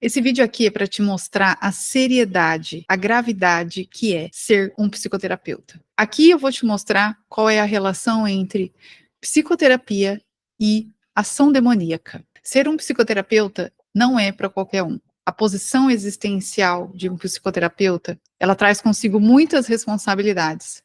Esse vídeo aqui é para te mostrar a seriedade, a gravidade que é ser um psicoterapeuta. Aqui eu vou te mostrar qual é a relação entre psicoterapia e ação demoníaca. Ser um psicoterapeuta não é para qualquer um. A posição existencial de um psicoterapeuta, ela traz consigo muitas responsabilidades.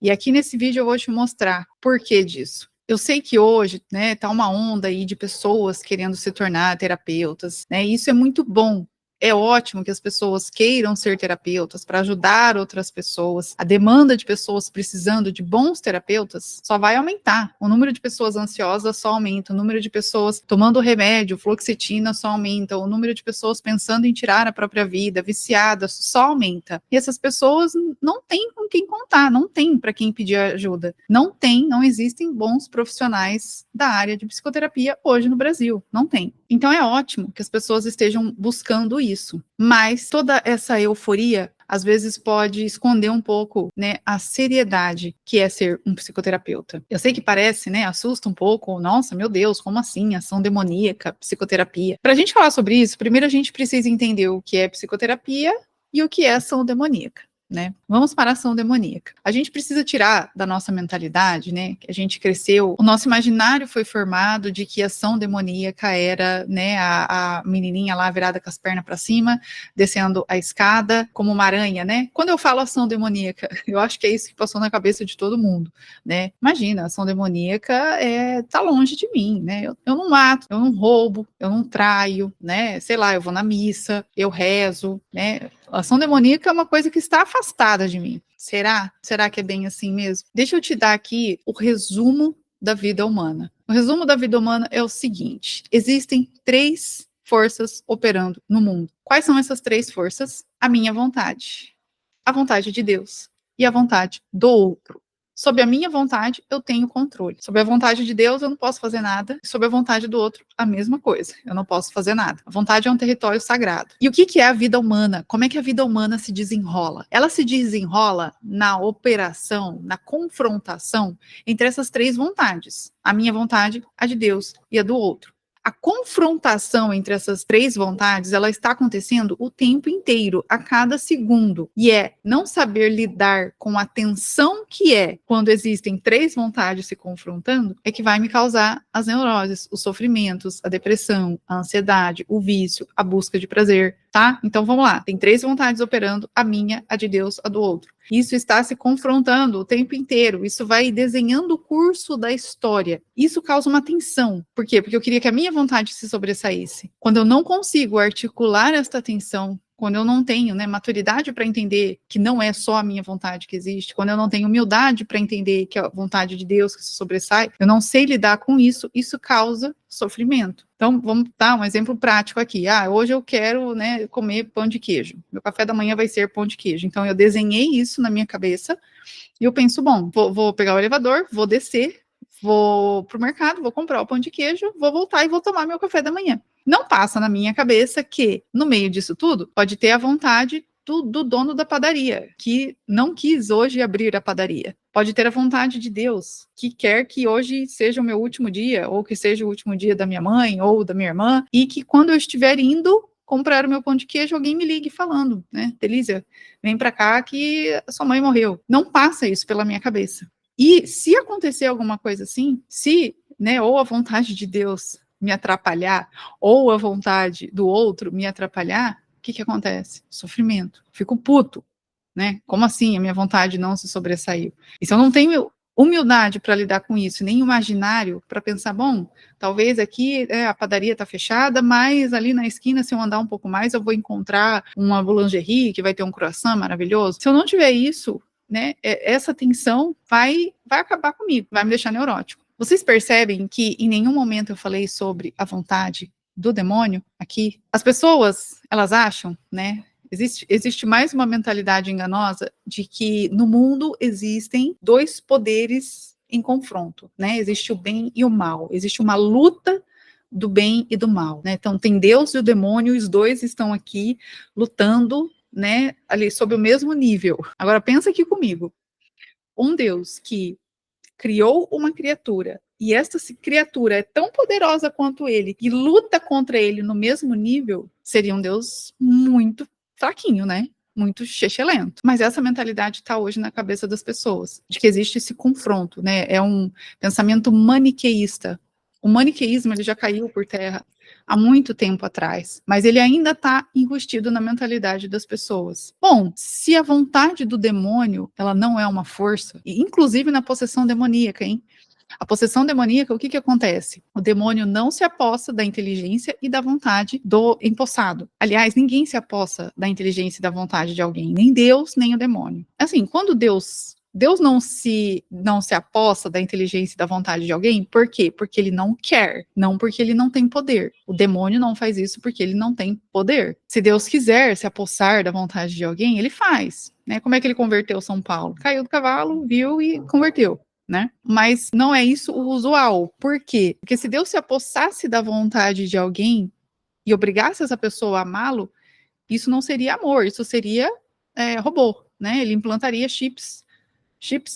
E aqui nesse vídeo eu vou te mostrar por que disso. Eu sei que hoje, né, tá uma onda aí de pessoas querendo se tornar terapeutas, né? E isso é muito bom. É ótimo que as pessoas queiram ser terapeutas para ajudar outras pessoas. A demanda de pessoas precisando de bons terapeutas só vai aumentar. O número de pessoas ansiosas só aumenta, o número de pessoas tomando remédio, fluoxetina só aumenta, o número de pessoas pensando em tirar a própria vida, viciadas, só aumenta. E essas pessoas não têm com quem contar, não tem para quem pedir ajuda. Não existem bons profissionais da área de psicoterapia hoje no Brasil, não tem. Então é ótimo que as pessoas estejam buscando isso, mas toda essa euforia às vezes pode esconder um pouco, né, a seriedade que é ser um psicoterapeuta. Eu sei que parece, né, assusta um pouco, nossa, meu Deus, como assim, ação demoníaca, psicoterapia? Para a gente falar sobre isso, primeiro a gente precisa entender o que é psicoterapia e o que é ação demoníaca. Né? Vamos para a ação demoníaca. A gente precisa tirar da nossa mentalidade, né? Que a gente cresceu, o nosso imaginário foi formado de que a ação demoníaca era, né, a menininha lá virada com as pernas para cima, descendo a escada como uma aranha, né? Quando eu falo ação demoníaca, eu acho que é isso que passou na cabeça de todo mundo, né? Imagina, a ação demoníaca tá longe de mim, né? Eu não mato, eu não roubo, eu não traio, né? Sei lá, eu vou na missa, eu rezo, né? A ação demoníaca é uma coisa que está afastada de mim. Será? Será que é bem assim mesmo? Deixa eu te dar aqui o resumo da vida humana. O resumo da vida humana é o seguinte: existem 3 forças operando no mundo. Quais são essas 3 forças? A minha vontade, a vontade de Deus e a vontade do outro. Sob a minha vontade, eu tenho controle. Sob a vontade de Deus, eu não posso fazer nada. Sob a vontade do outro, a mesma coisa. Eu não posso fazer nada. A vontade é um território sagrado. E o que é a vida humana? Como é que a vida humana se desenrola? Ela se desenrola na operação, na confrontação entre essas 3 vontades. A minha vontade, a de Deus e a do outro. A confrontação entre essas 3 vontades, ela está acontecendo o tempo inteiro, a cada segundo. E é não saber lidar com a tensão que é quando existem 3 vontades se confrontando, é que vai me causar as neuroses, os sofrimentos, a depressão, a ansiedade, o vício, a busca de prazer, tá? Então vamos lá, tem 3 vontades operando, a minha, a de Deus, a do outro. Isso está se confrontando o tempo inteiro, isso vai desenhando o curso da história. Isso causa uma tensão. Por quê? Porque eu queria que a minha vontade se sobressaísse. Quando eu não consigo articular esta tensão, quando eu não tenho, né, maturidade para entender que não é só a minha vontade que existe, quando eu não tenho humildade para entender que é a vontade de Deus que se sobressai, eu não sei lidar com isso, isso causa sofrimento. Então, vamos dar um exemplo prático aqui. Hoje eu quero, né, comer pão de queijo. Meu café da manhã vai ser pão de queijo. Então, eu desenhei isso na minha cabeça e eu penso, bom, vou pegar o elevador, vou descer, vou pro mercado, vou comprar o pão de queijo, vou voltar e vou tomar meu café da manhã. Não passa na minha cabeça que, no meio disso tudo, pode ter a vontade do dono da padaria, que não quis hoje abrir a padaria. Pode ter a vontade de Deus, que quer que hoje seja o meu último dia, ou que seja o último dia da minha mãe ou da minha irmã, e que quando eu estiver indo comprar o meu pão de queijo, alguém me ligue falando, né? Delícia, vem pra cá que a sua mãe morreu. Não passa isso pela minha cabeça. E se acontecer alguma coisa assim, se, né, ou a vontade de Deus me atrapalhar, ou a vontade do outro me atrapalhar, o que acontece? Sofrimento. Fico puto, né? Como assim a minha vontade não se sobressaiu? E se eu não tenho humildade para lidar com isso, nem imaginário para pensar, bom, talvez aqui a padaria está fechada, mas ali na esquina, se eu andar um pouco mais, eu vou encontrar uma boulangerie que vai ter um croissant maravilhoso. Se eu não tiver isso, né, essa tensão vai acabar comigo, vai me deixar neurótico. Vocês percebem que em nenhum momento eu falei sobre a vontade do demônio aqui? As pessoas, elas acham, né, existe mais uma mentalidade enganosa de que no mundo existem 2 poderes em confronto, né? Existe o bem e o mal, existe uma luta do bem e do mal, né? Então tem Deus e o demônio, os 2 estão aqui lutando, né, ali sob o mesmo nível. Agora pensa aqui comigo, um Deus que criou uma criatura e esta criatura é tão poderosa quanto ele e luta contra ele no mesmo nível, seria um Deus muito fraquinho, né? Muito xexelento. Mas essa mentalidade está hoje na cabeça das pessoas, de que existe esse confronto, né? É um pensamento maniqueísta. O maniqueísmo ele já caiu por terra há muito tempo atrás, mas ele ainda está enrustido na mentalidade das pessoas. Bom, se a vontade do demônio, ela não é uma força, e inclusive na possessão demoníaca, hein? A possessão demoníaca, o que acontece? O demônio não se apossa da inteligência e da vontade do empossado. Aliás, ninguém se apossa da inteligência e da vontade de alguém, nem Deus, nem o demônio. Assim, quando Deus não se apossa da inteligência e da vontade de alguém, por quê? Porque ele não quer, não porque ele não tem poder. O demônio não faz isso porque ele não tem poder. Se Deus quiser se apossar da vontade de alguém, ele faz. Né? Como é que ele converteu São Paulo? Caiu do cavalo, viu e converteu. Né? Mas não é isso o usual. Por quê? Porque se Deus se apossasse da vontade de alguém e obrigasse essa pessoa a amá-lo, isso não seria amor, isso seria robô, né? Ele implantaria chips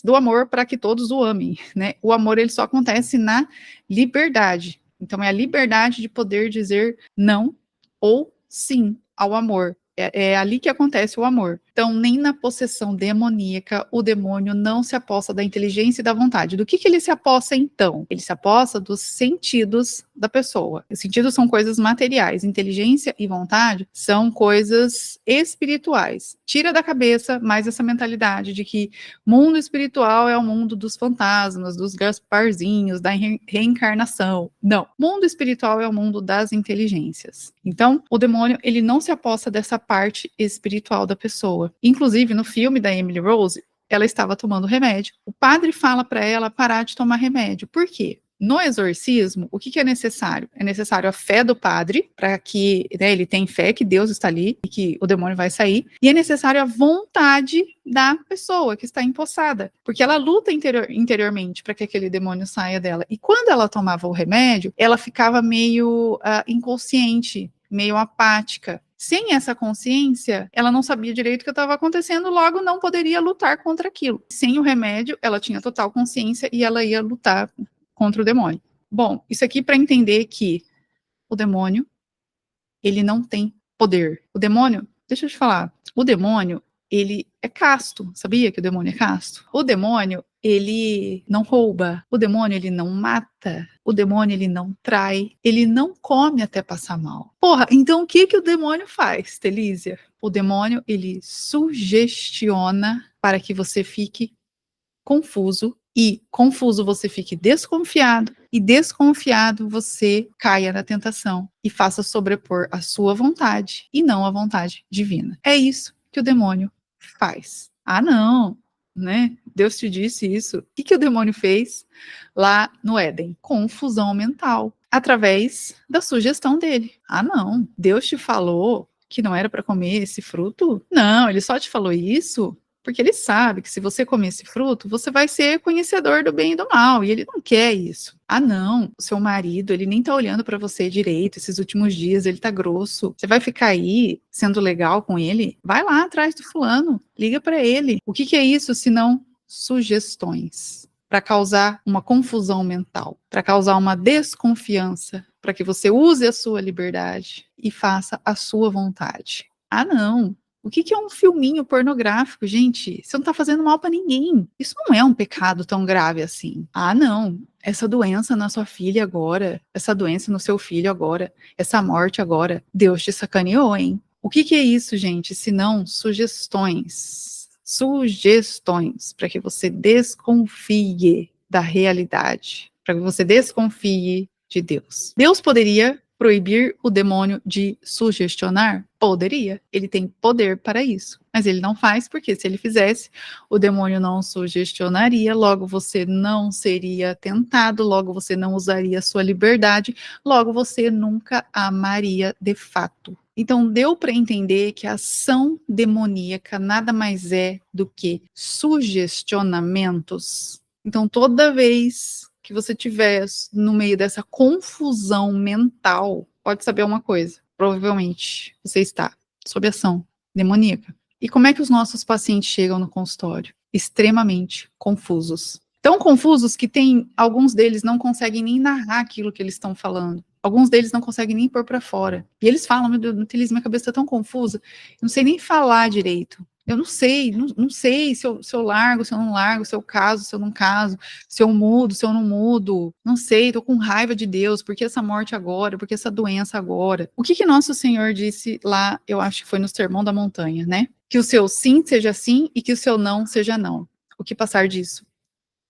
do amor para que todos o amem, né? O amor ele só acontece na liberdade. Então é a liberdade de poder dizer não ou sim ao amor. É ali que acontece o amor. Então, nem na possessão demoníaca, o demônio não se apossa da inteligência e da vontade. Do que ele se apossa, então? Ele se apossa dos sentidos da pessoa. Os sentidos são coisas materiais. Inteligência e vontade são coisas espirituais. Tira da cabeça mais essa mentalidade de que mundo espiritual é o mundo dos fantasmas, dos Gasparzinhos, da reencarnação. Não. Mundo espiritual é o mundo das inteligências. Então, o demônio, ele não se apossa dessa parte espiritual da pessoa. Inclusive, no filme da Emily Rose, ela estava tomando remédio. O padre fala para ela parar de tomar remédio. Por quê? No exorcismo, o que é necessário? É necessário a fé do padre, para que ele tenha fé que Deus está ali e que o demônio vai sair. E é necessário a vontade da pessoa que está empossada, porque ela luta interiormente para que aquele demônio saia dela. E quando ela tomava o remédio, ela ficava meio inconsciente, meio apática. Sem essa consciência, ela não sabia direito o que estava acontecendo, logo não poderia lutar contra aquilo. Sem o remédio, ela tinha total consciência e ela ia lutar contra o demônio. Bom, isso aqui para entender que o demônio, ele não tem poder. O demônio, deixa eu te falar, o demônio, ele é casto. Sabia que o demônio é casto? O demônio, ele não rouba. O demônio, ele não mata. O demônio, ele não trai. Ele não come até passar mal. Porra, então o que o demônio faz, Telísia? O demônio, ele sugestiona para que você fique confuso, e confuso você fique desconfiado, e desconfiado você caia na tentação e faça sobrepor a sua vontade e não a vontade divina. É isso que o demônio faz. Ah, não, né? Deus te disse isso. O que o demônio fez lá no Éden? Confusão mental, através da sugestão dele. Ah, não, Deus te falou que não era para comer esse fruto? Não, ele só te falou isso porque ele sabe que se você comer esse fruto, você vai ser conhecedor do bem e do mal, e ele não quer isso. Ah, não, o seu marido, ele nem tá olhando para você direito esses últimos dias, ele tá grosso. Você vai ficar aí sendo legal com ele? Vai lá atrás do fulano, liga para ele. O que é isso se não sugestões? Para causar uma confusão mental, para causar uma desconfiança, para que você use a sua liberdade e faça a sua vontade. Ah, não. O que é um filminho pornográfico, gente? Você não tá fazendo mal para ninguém. Isso não é um pecado tão grave assim. Ah, não. Essa doença na sua filha agora, essa doença no seu filho agora, essa morte agora, Deus te sacaneou, hein? O que é isso, gente? Se não sugestões. Sugestões para que você desconfie da realidade, para que você desconfie de Deus. Deus poderia proibir o demônio de sugestionar? Poderia. Ele tem poder para isso. Mas ele não faz, porque se ele fizesse, o demônio não sugestionaria, logo você não seria tentado, logo você não usaria a sua liberdade, logo você nunca amaria de fato. Então, deu para entender que a ação demoníaca nada mais é do que sugestionamentos. Então, toda vez que você estiver no meio dessa confusão mental, pode saber uma coisa, provavelmente você está sob ação demoníaca. E como é que os nossos pacientes chegam no consultório? Extremamente confusos. Tão confusos que alguns deles não conseguem nem narrar aquilo que eles estão falando. Alguns deles não conseguem nem pôr para fora. E eles falam, meu Deus, minha cabeça está tão confusa, eu não sei nem falar direito. Eu não sei, não sei se eu largo, se eu não largo, se eu caso, se eu não caso, se eu mudo, se eu não mudo. Não sei, tô com raiva de Deus, por que essa morte agora, por que essa doença agora? O que nosso Senhor disse lá, eu acho que foi no Sermão da Montanha, né? Que o seu sim seja sim e que o seu não seja não. O que passar disso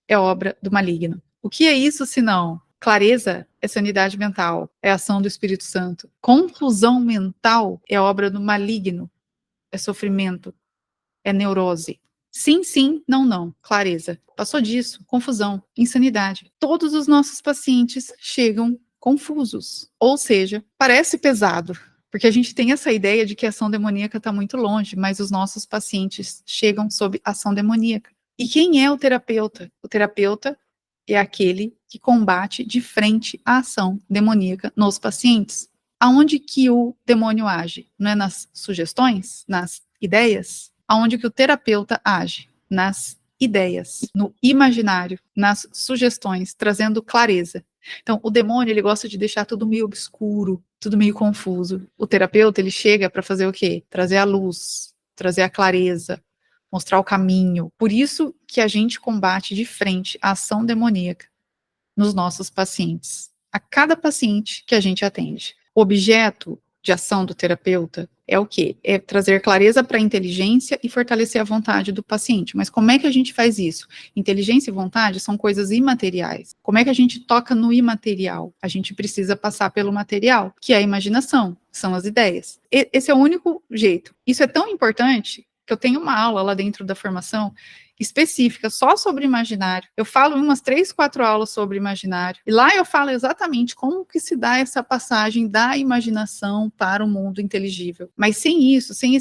é obra do maligno. O que é isso, senão? Clareza é sanidade mental, é ação do Espírito Santo. Confusão mental é obra do maligno, é sofrimento, é neurose. Sim, sim, não, não. Clareza. Passou disso. Confusão, insanidade. Todos os nossos pacientes chegam confusos. Ou seja, parece pesado, porque a gente tem essa ideia de que a ação demoníaca está muito longe, mas os nossos pacientes chegam sob ação demoníaca. E quem é o terapeuta? O terapeuta é aquele que combate de frente a ação demoníaca nos pacientes. Aonde que o demônio age? Não é nas sugestões? Nas ideias? Aonde que o terapeuta age? Nas ideias, no imaginário, nas sugestões, trazendo clareza. Então, o demônio, ele gosta de deixar tudo meio obscuro, tudo meio confuso. O terapeuta, ele chega para fazer o quê? Trazer a luz, trazer a clareza, mostrar o caminho. Por isso que a gente combate de frente a ação demoníaca nos nossos pacientes. A cada paciente que a gente atende. O objeto de ação do terapeuta é o quê? É trazer clareza para a inteligência e fortalecer a vontade do paciente. Mas como é que a gente faz isso? Inteligência e vontade são coisas imateriais. Como é que a gente toca no imaterial? A gente precisa passar pelo material, que é a imaginação, são as ideias. Esse é o único jeito. Isso é tão importante que eu tenho uma aula lá dentro da formação específica só sobre imaginário. Eu falo umas 3, 4 aulas sobre imaginário. E lá eu falo exatamente como que se dá essa passagem da imaginação para o mundo inteligível. Mas sem isso, sem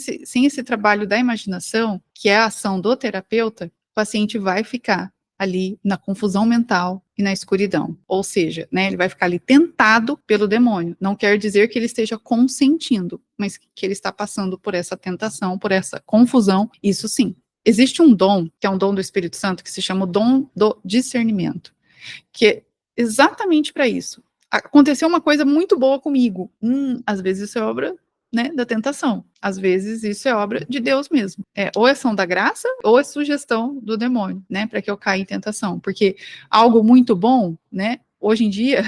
esse trabalho da imaginação, que é a ação do terapeuta, o paciente vai ficar ali na confusão mental e na escuridão. Ou seja, né, ele vai ficar ali tentado pelo demônio. Não quer dizer que ele esteja consentindo, mas que ele está passando por essa tentação, por essa confusão, isso sim. Existe um dom, que é um dom do Espírito Santo, que se chama o dom do discernimento, que é exatamente para isso. Aconteceu uma coisa muito boa comigo. Às vezes isso é obra, né, da tentação. Às vezes isso é obra de Deus mesmo. Ou é ação da graça, ou é sugestão do demônio, né, para que eu caia em tentação. Porque algo muito bom, né, hoje em dia,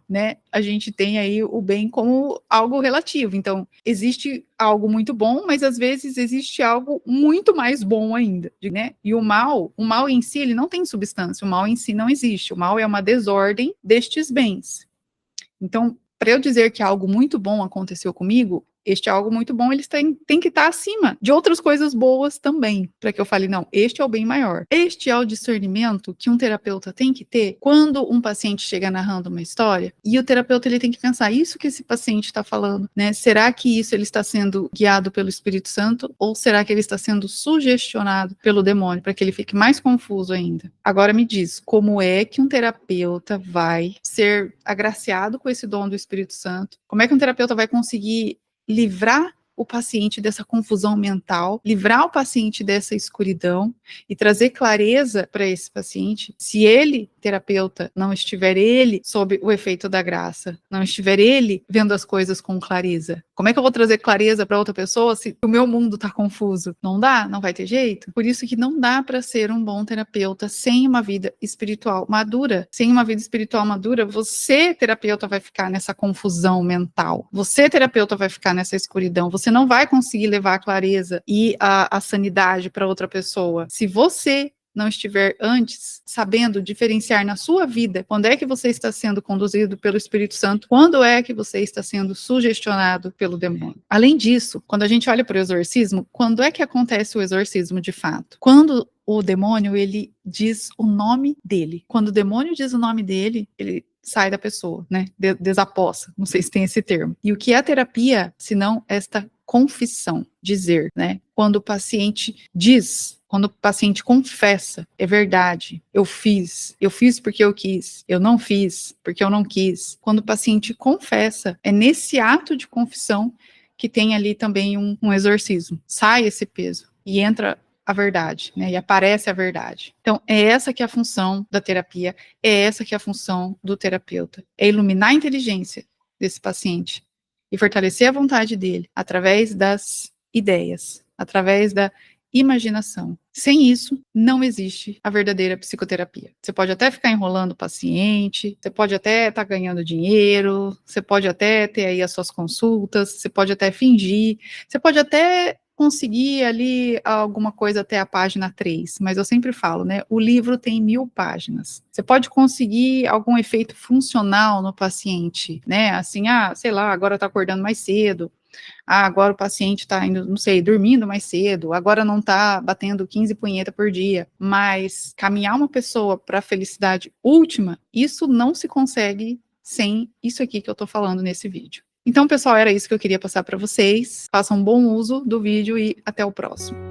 né, a gente tem aí o bem como algo relativo. Então, existe algo muito bom, mas às vezes existe algo muito mais bom ainda, né? E o mal em si, ele não tem substância, o mal em si não existe. O mal é uma desordem destes bens. Então, para eu dizer que algo muito bom aconteceu comigo, este algo muito bom, eles têm que estar acima de outras coisas boas também, para que eu fale, não, este é o bem maior. Este é o discernimento que um terapeuta tem que ter quando um paciente chega narrando uma história, e o terapeuta ele tem que pensar, isso que esse paciente está falando, né? Será que isso ele está sendo guiado pelo Espírito Santo, ou será que ele está sendo sugestionado pelo demônio, para que ele fique mais confuso ainda? Agora me diz, como é que um terapeuta vai ser agraciado com esse dom do Espírito Santo? Como é que um terapeuta vai conseguir livrar o paciente dessa confusão mental, livrar o paciente dessa escuridão e trazer clareza para esse paciente, se ele, terapeuta, não estiver ele sob o efeito da graça, não estiver ele vendo as coisas com clareza. Como é que eu vou trazer clareza para outra pessoa se o meu mundo está confuso? Não dá? Não vai ter jeito? Por isso que não dá para ser um bom terapeuta sem uma vida espiritual madura. Sem uma vida espiritual madura, você, terapeuta, vai ficar nessa confusão mental. Você, terapeuta, vai ficar nessa escuridão. Você não vai conseguir levar a clareza e a sanidade para outra pessoa. Se você não estiver antes sabendo diferenciar na sua vida quando é que você está sendo conduzido pelo Espírito Santo, quando é que você está sendo sugestionado pelo demônio. Além disso, quando a gente olha para o exorcismo, quando é que acontece o exorcismo de fato? Quando o demônio, ele diz o nome dele. Quando o demônio diz o nome dele, ele sai da pessoa, né? Desapossa, não sei se tem esse termo. E o que é a terapia, se não esta confissão, dizer, né? Quando o paciente diz, quando o paciente confessa, é verdade, eu fiz porque eu quis, eu não fiz porque eu não quis. Quando o paciente confessa, é nesse ato de confissão que tem ali também um exorcismo. Sai esse peso e entra a verdade, né? E aparece a verdade. Então, é essa que é a função da terapia, é essa que é a função do terapeuta. É iluminar a inteligência desse paciente e fortalecer a vontade dele através das ideias, através da imaginação. Sem isso, não existe a verdadeira psicoterapia. Você pode até ficar enrolando o paciente, você pode até estar ganhando dinheiro, você pode até ter aí as suas consultas, você pode até fingir, você pode até conseguir ali alguma coisa até a página 3, mas eu sempre falo, né, o livro tem 1000 páginas. Você pode conseguir algum efeito funcional no paciente, né, assim, sei lá, agora tá acordando mais cedo, agora o paciente está indo, não sei, dormindo mais cedo, agora não está batendo 15 punheta por dia, mas caminhar uma pessoa para a felicidade última, isso não se consegue sem isso aqui que eu estou falando nesse vídeo. Então, pessoal, era isso que eu queria passar para vocês. Façam um bom uso do vídeo e até o próximo.